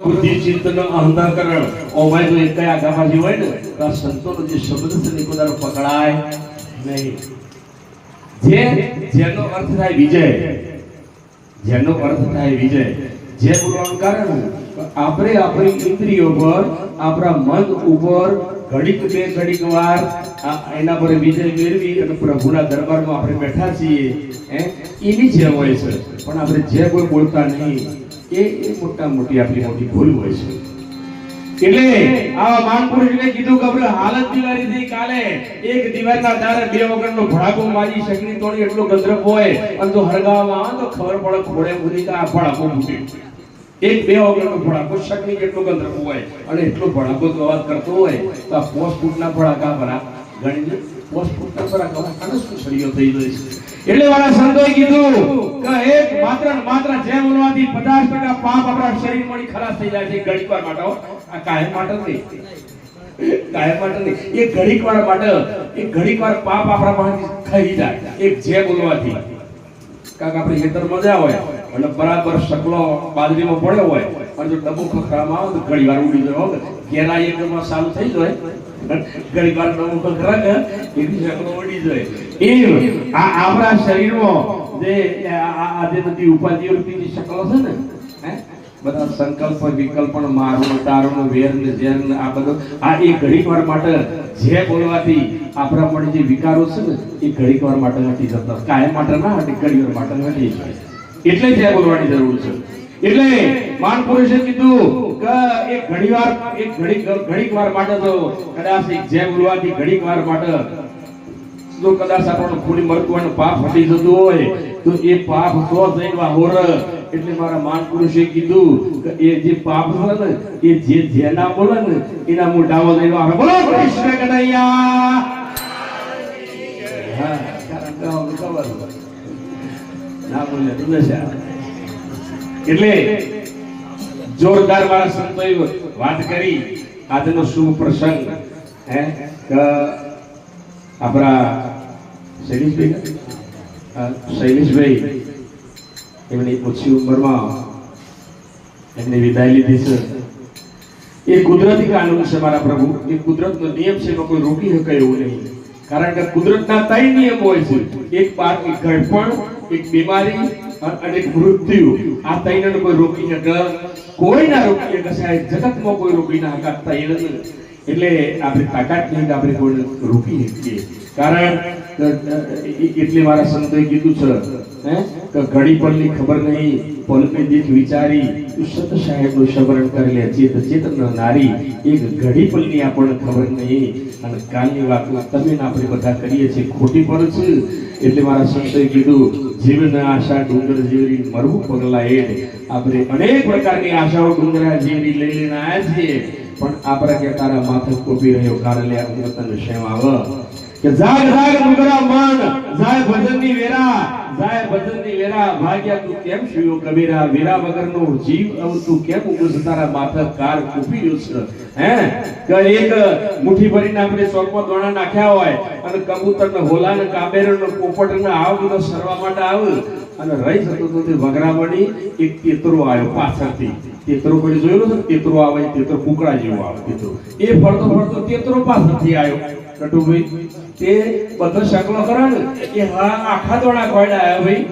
બુદ્ધિ ચિંતન અંતઃકરણ ઓમાય તો એક કયા ગાફાજી હોય ને તો આ સંતોનો જે શબ્દ છે ને કોદારો પકડાય નહીં. જેનો અર્થ થાય વિજય, જેનો અર્થ થાય વિજય, જે બોલવાનું કારણ આપણે આપણી ઇન્દ્રિયો પર, આપણા મન ઉપર ઘડીક બે ઘડીક વાર એના પર વિજય મેળવી અને પ્રભુના દરબારમાં આપણે બેઠા છીએ એની જે હોય છે. પણ આપણે જે કોઈ બોલતા નહીં એ મોટા મોટી આપણી મોટી ભૂલ હોય છે. એટલે આવા મહાપુરુષને કીધું કે આપણે હાલત દિવાળી થઈ કાલે એક દિવાળના તારે બે વગરનો ભડાકો મારી શકની તોડી એટલો ગંધર્વ હોય અને જો હરગાવામાં આવે તો ખબર પડે ઘોડે બુધી કે આ ભડાકો ફૂટ્યો. એક બે વગરનો ભડાકો શકની જેટલો ગંધર્વ હોય અને એટલો ભડાકો તો અવાજ કરતો હોય તો આ 5 ફૂટના ભડાકા ભરા ગણી 5 ફૂટના ભડાકા આનો શું સળિયો થઈ જાય છે. એટલે વાળા સંતોએ કીધું કે એક માત્ર જે બોલવાથી 50% પાપ આપણા શરીરમાંથી ખલાસ થઈ જાય છે. ઘડીકવાર માટે આ કાયમ માટે નહીં, કાયમ માટે નહીં, એ ઘડીકવાર માટે, એ ઘડીકવાર પાપ આપણામાંથી ખાઈ જાય એક જે બોલવાથી. કાક આપણે ખેતર મજા હોય અને બરાબર શકલો બાજરીમાં પડ્યો હોય અને જો ડબ્બો ખખડામાં આવે તો ઘડીવાર ઉડી જાય. ઘેરા એકમાં ચાલુ થઈ જાય ઘડીવાર ડબ્બો ખખડાવે એની શકલો ઉડી જાય. એમ આ આપણા શરીરમાં જે આ જે બધી ઉપાધિઓ રૂપી શકલો છે ને બધા સંકલ્પ વિકલ્પ મારું તારું વેર ને ઝેર ને આ બધું આ એ ઘડીકવાર માટે જે બોલવાથી આપણા પણ જે વિકારો છે ને એ ઘડીકવાર માટે નથી જતા, કાયમ માટે ના હતી, ઘડીવાર માટે નથી. એટલે જે બોલવાની જરૂર છે. એટલે મહાપુરુષે કીધું કે એક ઘડીકવાર માટે તો કદાચ જે બોલવાથી ઘડીકવાર માટે જો કદાચ આપણને થોડી મળતું પાપ હટી જતું હોય તો એ પાપ તો જઈને હોર. એટલે મારા મહાપુરુષે કીધું કે એ જે પાપ છે ને એ જે ના બોલે ને એના મોઢામાં લઈને આવે બોલો કૃષ્ણ કનૈયા. હા કારણ કે ના બોલે તો દશા. એટલે જોરદાર મારા સંતોએ વાત કરી આજનો શુભ પ્રસંગ કે આપણા શૈલેષભાઈ એમની ઓછી ઉંમરમાં એમને વિદાય લીધી છે. એ કુદરતી કાનૂન છે મારા પ્રભુ, એ કુદરતનો નિયમ છે, એમાં કોઈ રોકી શકે એવું નહીં. કારણ કે કુદરતના 3 નિયમ હોય છે, એક ગળપણ, એક બીમારી અને એક મૃત્યુ. આ 3ને કોઈ રોકી શકે, કોઈ ના રોકી શકે, સાહેબ જગતમાં કોઈ રોકી ના શકે 3. એટલે આપણે તાકાત નહીં કે આપણે કોઈને રોકી શકીએ. કારણ એટલે મારા સંતોએ કીધું છે કે ઘડી પલની ખબર નહીં પલકે દીઠ વિચારી તું સત સાહેબનું સ્મરણ કરી લે ચેત ચેતન નારી. એક ઘડી પલની આપણને ખબર નહીં અને કાલની વાતો તમે આપણે બધા કરીએ છીએ ખોટી પડે છે. એટલે મારા સંતોએ કીધું જીવન આશા ડુંગર જેવી મરવું પગલા એ. આપણે અનેક પ્રકારની આશાઓ ડુંગરા જેવી લઈ લઈને આવ્યા છીએ પણ આપણે કે તારા માથે કોપી રહ્યો કારણ આ તને શેમ આવે કે જાગ જાગ ડુંગરા મન જાય ભજનની વેરા, જાય ભજનની વેરા. ભાગ્યા તું કેમ શિયો કબીરા, વેરા વગરનો જીવ તું કેમ ઉગસ તારા માથે કાર કોપી રહ્યો છે. કે એક મુઠ્ઠી ભરીને આપણે ચોકમાં દોણા નાખ્યા હોય અને કબૂતર ને હોલા ને કાબેરો ને પોપટ ને આવ બધો સરવા માટે આવે અને રહી જતો તો તે વગરા બની એક તેતરો આવ્યો પાછળથી. તેતરો કોઈ જોયેલો છે? તેતરો આવે, તેતરો કુકડા જેવો આવે તેતરો. એ ફરતો ફરતો તેતરો પાછળથી આવ્યો. કટુભાઈ તે બધો શકલો કરે ને એ આખા દોણા ખોડાયા ભાઈ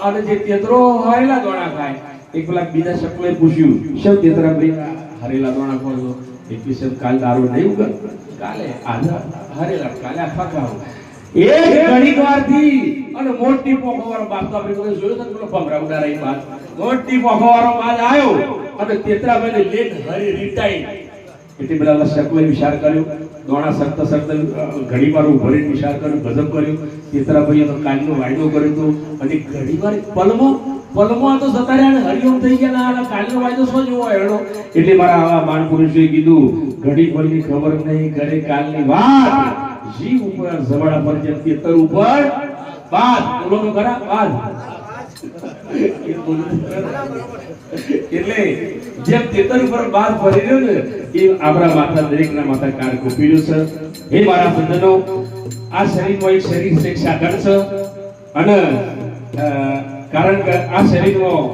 અને જે તેતરો હરેલા દોણા ખાય. એક પેલા બીજા શકલોએ પૂછ્યું શું તેતરા ભાઈ હરેલા દોણા ખોડો? એક વિશે કાલ દારૂ નહીં ઉગર, કાલે આજે હરેલા, કાલે આખા ખાવ. એક ઘડીકવારથી અને મોટી પોખવાળો બાપ તો આપણે કોઈ જોયો તો પેલો ભમરા ઉડારાઈ બાદ મોટી પોખવાળો બાદ આવ્યો અને તેતરાભાઈને લેન હરી રીટાઈ. એટલે બધા શકલોએ વિચાર કર્યો, દોણા સરતા સરતા ઘડીવાર ઉભરીને વિચાર કર્યો, ગજબ કર્યો. તેતરાભાઈએ તો કાલનો વાયદો કર્યો હતો અને ઘડીવાર પલમાં તો જતા રહ્યા ને હરિઓમ થઈ ગયા ના કાલનો વાયદો શું જોવો એનો. એટલે મારા આવા મહાપુરુષોએ કીધું ઘડી પલની ખબર નહીં કરે કાલની વાત, જીવ ઉપર જવાડા પર જેમ તેતર ઉપર બાદ બોલો તો ખરા બાદ. એટલે જેમ તેતર ઉપર બાદ ફરી રહ્યો ને એ આપણા માથા દરેકના માથા કાર કોપી રહ્યો છે. હે મારા બંધનો, આ શરીરમાં એક શરીર છે, એક સાધન છે અને કારણ કે આ શરીરમાં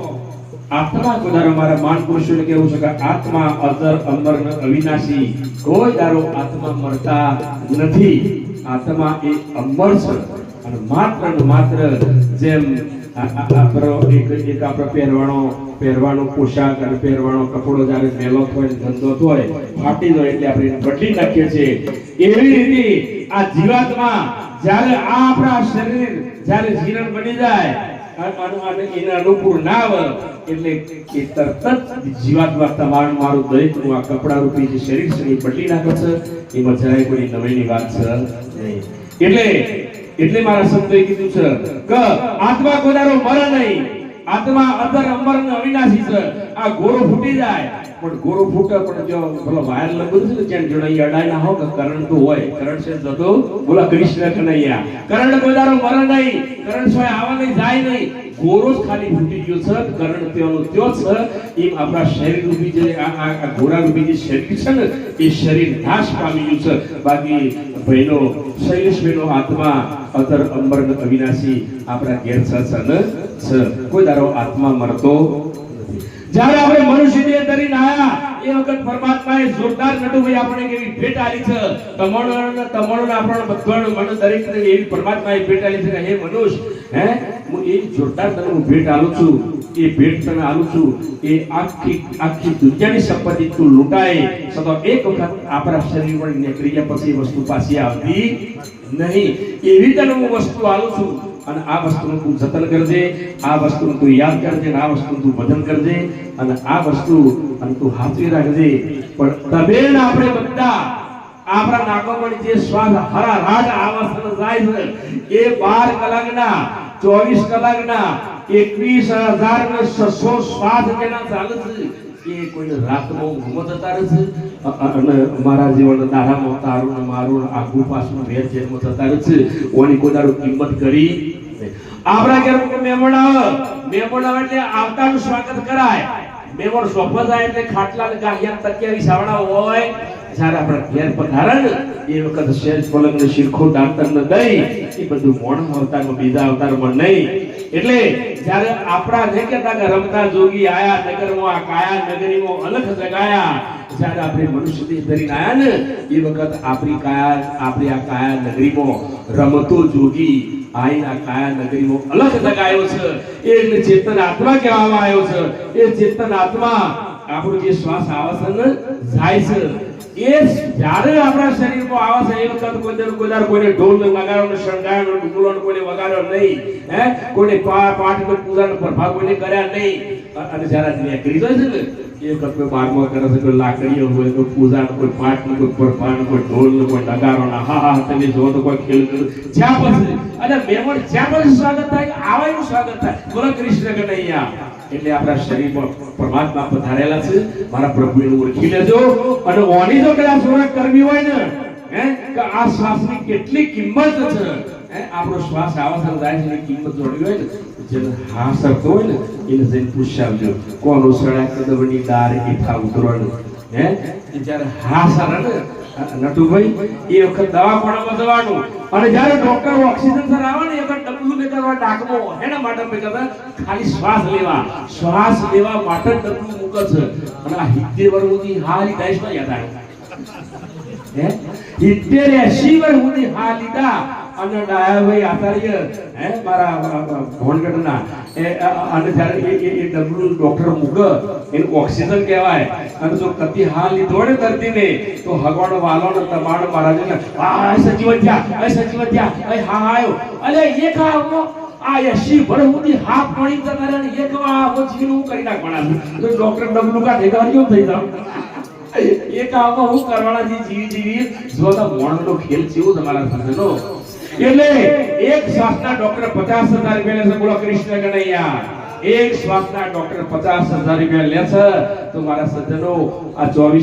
આત્મા કોદારો મારા માન પુરુષોને કેવું છે કે આત્મા અજર અમર ને અવિનાશી, કોઈ દારો આત્મા મરતા નથી. આત્મા એ અમર છે અને માત્ર ને માત્ર જેમ આપણો એક આપણો પહેરવાનો પોશાક અને પહેરવાનો કપડો જ્યારે મેલો હોય ગંદો હોય ફાટી જાય એટલે આપણે એને બદલી નાખીએ છીએ, એવી રીતે આ જીવાત્મા જ્યારે આ આપણા શરીર જ્યારે જીર્ણ બની જાય અને એને અનુકૂળ ના આવે એટલે એ તરત જ જીવાત્મા તમારું મારું દરેકનું આ કપડા રૂપી જે શરીર છે એ બદલી નાખે છે. એમાં જરાય કોઈ નવાઈની વાત છે નહીં. એટલે મારા સંતોએ કીધું છે કે આત્મા કોદારો મરે નહીં, આત્મા અધર અમર ને અવિનાશી છે. આ ગોરો ફૂટી જાય પણ ગોરો ફૂટે પણ જો બોલો વાયર લગતું છે ને જેમ જણાઈ અડાય ના હો કે કરંટ તો હોય, કરંટ છે જતો બોલા કૃષ્ણ કનૈયા. કરંટ કોદારો મરે નહીં, કરંટ સોય આવા નહીં જાય નહીં, ગોરો જ ખાલી ફૂટી ગયો છે, કરંટ તેનો ત્યો છે. એમ આપણા શરીર રૂપી જે આ ગોરા રૂપી જે શરીર છે ને એ શરીર નાશ પામી ગયું છે. બાકી ભાઈનો શૈલેષભાઈનો આત્મા અતર અંબર ને અવિનાશી આપણા ઘેર છે. કોઈ દારો આત્મા મરતો નથી. જ્યારે આપણે મનુષ્ય દેહ ધરીને આયા એ વખત પરમાત્માએ જોરદાર નટુભાઈ આપણે કેવી ભેટ આલી છે. તમણો આપણને બધાને મને દરેકને એવી પરમાત્માએ ભેટ આલી છે કે હે મનુષ્ય, હું એ જોરદાર તને હું ભેટ આલું છું, એ ભેટ તને આલું છું. એ આખી દુનિયાની સંપત્તિ તું લૂંટાય છતાં એક વખત આપણા શરીર પર નીકળી ગયા પછી વસ્તુ પાછી આવતી નહીં. એવી તને હું વસ્તુ આલું છું અને આ વસ્તુનું તું જતન કરજે, આ વસ્તુનું તું યાદ કરજે, આ વસ્તુનું તું વજન કરજે અને આ વસ્તુ અને તું હાથવી રાખજે. પણ તબેન આપણે બધા આપણા નાકોમાં જે શ્વાસ હરારાટ આવાસને જાય છે એ 12 કલાકના 24 કલાકના 21,600 શ્વાસ જેના ચાલે છે એ કોઈને રાતમાં ઊંઘમાં જતા રહે છે અને મારા જીવન દાડામાં તારું ને મારું આખું પાછું વેર જેલમાં જતા રહે છે. ઓની કોઈ દાડો કિંમત કરી આપણા ઘેર મહેમાન આવે એટલે આવતાનું સ્વાગત કરાય. મહેમાન સોફા જાય એટલે ખાટલા ને ગાહિયા તકિયા વિસાવડા હોય. જ્યારે આપણા ઘેર પધારે ને એ વખત શેર પલંગ ને શીરખો દાંતર ને દહીં એ બધું મોણ અવતારમાં બીજા અવતારમાં નહીં. એટલે જ્યારે આપણા ને કહેતા કે રમતા જોગી આયા નગરમાં કાયા નગરીમાં અલખ જગાયા, જ્યારે આપણે મનુષ્ય દેહ ધરીને આયા ને એ વખત આપણી આ કાયા નગરીમાં રમતો જોગી આઈના કાયા નગરીમાં અલખ જગાયો છે. એટલે ચેતન આત્મા કહેવામાં આવ્યો છે. એ ચેતન આત્મા આપણો જે શ્વાસ આવે છે ને જાય છે એ જ્યારે આપણા શરીરમાં આવે છે એ વખત કોઈને ઢોલ ને નગારો ને શણગાર ને ઢોલો ને કોઈને વગાડ્યો નહીં, કોઈને પાઠ ને પૂજા ને પ્રભાવ કોઈને કર્યા નહીં. અને જ્યારે નીકળી જાય છે ને એ વખત કોઈ બારમાં કરે છે, કોઈ લાકડીઓ હોય, કોઈ પૂજા ને કોઈ પાઠ ને કોઈ પ્રભાવ ને કોઈ ઢોલ ને કોઈ નગારો ને હા તમે જો તો કોઈ ખેલ જ્યાં પછી અને મહેમાન જ્યાં પછી સ્વાગત થાય આવાનું સ્વાગત થાય. બોલો કૃષ્ણ કનૈયા. એટલે આપણા શરીરમાં પરમાત્મા પધારેલા છે. મારા પ્રભુને ઓળખી લેજો અને ઓની જો કદાચ ઓળખ કરવી હોય ને કે આ શ્વાસની કેટલી કિંમત છે, આપણો શ્વાસ આવસર જાય છે એની કિંમત જોડવી હોય ને જેને હા સરતો હોય ને એને જઈને પૂછાવજો કોનો સડા કદવની દાર એઠા ઉતરવાનું. જ્યારે હા સર ને નટુભાઈ એ વખત દવાખાનામાં જવાનું અને જ્યારે ડોક્ટર ઓક્સિજન સર આવે ને એ વખત ડબલું બે કરવા ડાકમાં એના માટે બે કરતા ખાલી શ્વાસ લેવા માટે ડબલું મૂકે છે. અને આ 70 વર્ષ સુધી હાલી દાઈશમાં યાદ આવે 70-80 વર્ષ સુધી હા લીધા અને ડાયાભાઈ આચાર્ય મારા ભવનગઢના અને જ્યારે એ ડબલું ડોક્ટર મૂકે એને ઓક્સિજન કહેવાય. અને જો કતી હા લીધો ને દર્દીને તો હગવાનો વાલો ને તમારો મહારાજને આ સજીવન થયા હા આવ્યો અલે એક આવો આ 80 વર્ષ સુધી હા પાણી જતા રહે એક આવો જીવનું કરી નાખવાના તો ડોક્ટર ડબલું કાઢે ગાડીઓ થઈ જાવ એક આવો હું કરવાના જીવી જો તો મોણનો ખેલ છે એવું તમારા સાથેનો. એટલે એક શ્વાસના ડોક્ટર 50,000 રૂપિયા લે છે. બોલો કૃષ્ણ કનૈયા. એક શ્વાસના ડોક્ટર 50,000 રૂપિયા લે છે. તો મારા સજ્જનો આ 24